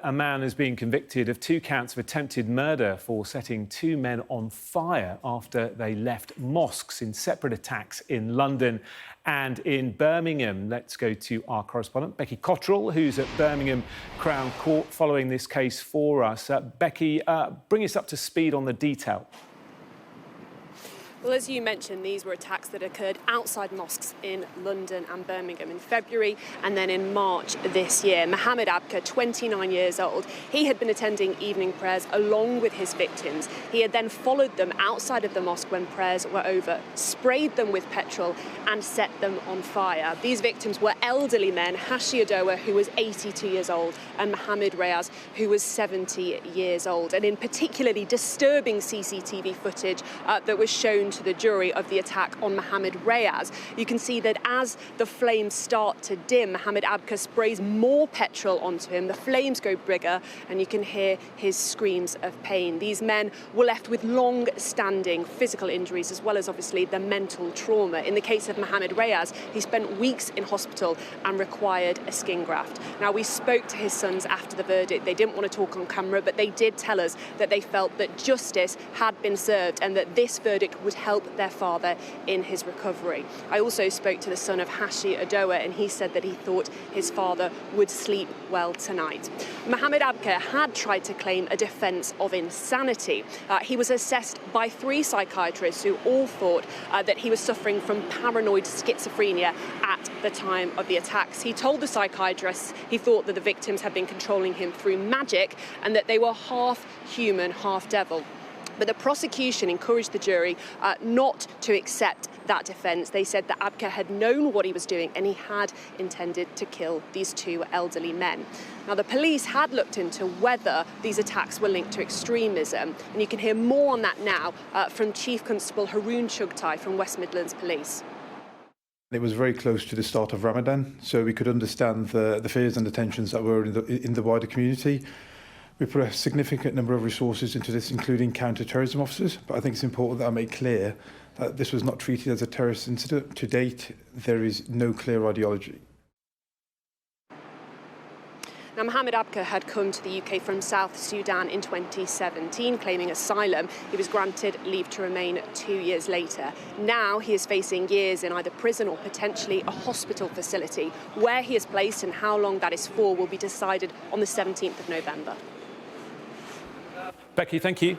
A man is being convicted of 2 counts of attempted murder for setting 2 men on fire after they left mosques in separate attacks in London and in Birmingham. Let's go to our correspondent, Becky Cottrell, who's at Birmingham Crown Court following this case for us. Becky, bring us up to speed on the detail. Well, as you mentioned, these were attacks that occurred outside mosques in London and Birmingham in February and then in March this year. Mohammed Abbkr, 29 years old, he had been attending evening prayers along with his victims. He had then followed them outside of the mosque when prayers were over, sprayed them with petrol and set them on fire. These victims were elderly men, Hashi, Odowa, who was 82 years old, and Mohammed Rayaz, who was 70 years old. And in particularly disturbing CCTV footage that was shown to the jury of the attack on Mohammed Rayaz, you can see that as the flames start to dim, Mohammed Abbkr sprays more petrol onto him. The flames go bigger and you can hear his screams of pain. These men were left with long-standing physical injuries as well as obviously the mental trauma. In the case of Mohammed Rayaz, he spent weeks in hospital and required a skin graft. Now, we spoke to his sons after the verdict. They didn't want to talk on camera, but they did tell us that they felt that justice had been served and that this verdict would help their father in his recovery. I also spoke to the son of Hashi, Odowa, and he said that he thought his father would sleep well tonight. Mohammed Abbkr had tried to claim a defence of insanity. He was assessed by 3 psychiatrists who all thought that he was suffering from paranoid schizophrenia at the time of the attacks. He told the psychiatrists he thought that the victims had been controlling him through magic and that they were half human, half devil. But the prosecution encouraged the jury not to accept that defence. They said that Abbkr had known what he was doing and he had intended to kill these 2 elderly men. Now, the police had looked into whether these attacks were linked to extremism, and you can hear more on that now from Chief Constable Haroon Chugtai from West Midlands Police. It was very close to the start of Ramadan, so we could understand the fears and the tensions that were in the wider community. We put a significant number of resources into this, including counter-terrorism officers, but I think it's important that I make clear that this was not treated as a terrorist incident. To date, there is no clear ideology. Now, Mohammed Abbkr had come to the UK from South Sudan in 2017, claiming asylum. He was granted leave to remain 2 years later. Now he is facing years in either prison or potentially a hospital facility. Where he is placed and how long that is for will be decided on the 17th of November. Becky, thank you.